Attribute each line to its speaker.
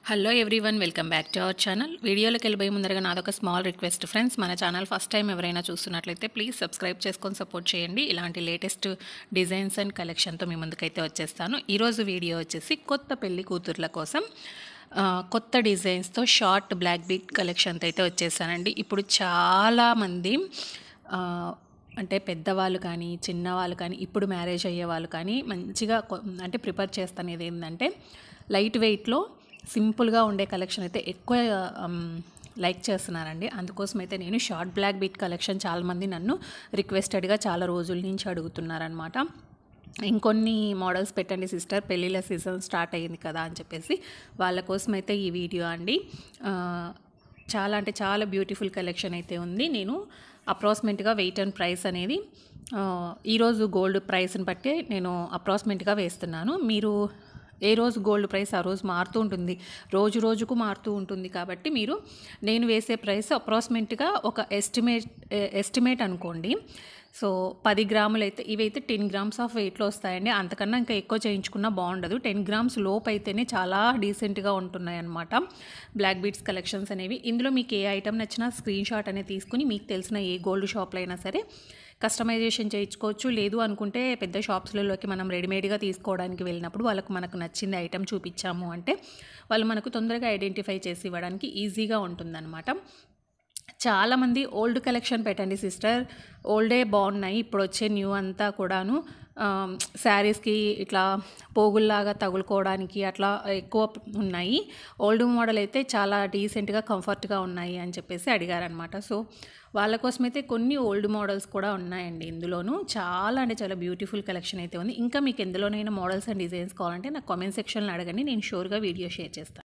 Speaker 1: Hello everyone, welcome back to our channel. వీడియోలోకి వెళ్ళిపోయే ముందరగా నాదొక స్మాల్ రిక్వెస్ట్ ఫ్రెండ్స్, మన ఛానల్ ఫస్ట్ టైం ఎవరైనా చూస్తున్నట్లయితే ప్లీజ్ సబ్స్క్రైబ్ చేసుకొని సపోర్ట్ చేయండి. ఇలాంటి లేటెస్ట్ డిజైన్స్ అండ్ కలెక్షన్తో మీ ముందుకైతే వచ్చేస్తాను. ఈరోజు వీడియో వచ్చేసి కొత్త పెళ్లి కూతుర్ల కోసం కొత్త డిజైన్స్తో షార్ట్ బ్లాక్ బీట్ కలెక్షన్తో అయితే వచ్చేసానండి. ఇప్పుడు చాలామంది అంటే పెద్దవాళ్ళు కానీ చిన్నవాళ్ళు కానీ ఇప్పుడు మ్యారేజ్ అయ్యే వాళ్ళు కానీ మంచిగా అంటే ప్రిపేర్ చేస్తానేది ఏంటంటే లైట్ వెయిట్లో సింపుల్గా ఉండే కలెక్షన్ అయితే ఎక్కువ లైక్ చేస్తున్నారండి. అందుకోసం అయితే నేను షార్ట్ బ్లాక్ బీట్ కలెక్షన్ చాలామంది నన్ను రిక్వెస్టెడ్గా చాలా రోజుల నుంచి అడుగుతున్నారనమాట. ఇంకొన్ని మోడల్స్ పెట్టండి సిస్టర్, పెళ్ళిళ్ళ సీజన్ స్టార్ట్ అయ్యింది కదా అని చెప్పేసి వాళ్ళ కోసం అయితే ఈ వీడియో అండి. చాలా అంటే చాలా బ్యూటిఫుల్ కలెక్షన్ అయితే ఉంది. నేను అప్రాక్సిమేట్గా వెయిట్ అండ్ ప్రైస్ అనేది ఈరోజు గోల్డ్ ప్రైస్ని బట్టి నేను అప్రాక్సిమేట్గా వేస్తున్నాను. మీరు ఏ రోజు గోల్డ్ ప్రైస్ ఆ రోజు మారుతూ ఉంటుంది, రోజు రోజుకు మారుతూ ఉంటుంది. కాబట్టి మీరు నేను వేసే ప్రైస్ అప్రాక్సిమేట్గా ఒక ఎస్టిమేట్ అనుకోండి. సో 10 గ్రాములు అయితే ఇవైతే 10 గ్రామ్స్ ఆఫ్ వెయిట్లో వస్తాయండి. అంతకన్నా ఇంకా ఎక్కువ చేయించుకున్నా బాగుండదు. 10 గ్రామ్స్ లోపు అయితేనే చాలా డీసెంట్గా ఉంటున్నాయి అన్నమాట బ్లాక్ బీట్స్ కలెక్షన్స్ అనేవి. ఇందులో మీకు ఏ ఐటమ్ నచ్చినా స్క్రీన్ షాట్ అనేది తీసుకుని మీకు తెలిసిన ఏ గోల్డ్ షాప్లో అయినా సరే కస్టమైజేషన్ చేయించుకోవచ్చు. లేదు అనుకుంటే పెద్ద షాప్స్లలోకి మనం రెడీమేడ్గా తీసుకోవడానికి వెళ్ళినప్పుడు మనకు నచ్చింది ఐటెం చూపించాము అంటే వాళ్ళు మనకు తొందరగా ఐడెంటిఫై చేసి ఇవ్వడానికి ఈజీగా ఉంటుందన్నమాట. చాలామంది ఓల్డ్ కలెక్షన్ పెట్టండి సిస్టర్, ఓల్డే బాగున్నాయి, ఇప్పుడు వచ్చే న్యూ అంతా కూడాను శారీస్కి ఇట్లా పోగుల్లాగా తగులుకోవడానికి అట్లా ఎక్కువ ఉన్నాయి, ఓల్డ్ మోడల్ అయితే చాలా డీసెంట్గా కంఫర్ట్గా ఉన్నాయి అని చెప్పేసి అడిగారనమాట. సో వాళ్ళ కోసమైతే కొన్ని ఓల్డ్ మోడల్స్ కూడా ఉన్నాయండి. ఇందులోనూ చాలా అంటే చాలా బ్యూటిఫుల్ కలెక్షన్ అయితే ఉంది. ఇంకా మీకు ఎందులోనైనా మోడల్స్ అండ్ డిజైన్స్ కావాలంటే నాకు కామెంట్ సెక్షన్లో అడగండి, నేను షూర్గా వీడియో షేర్ చేస్తాను.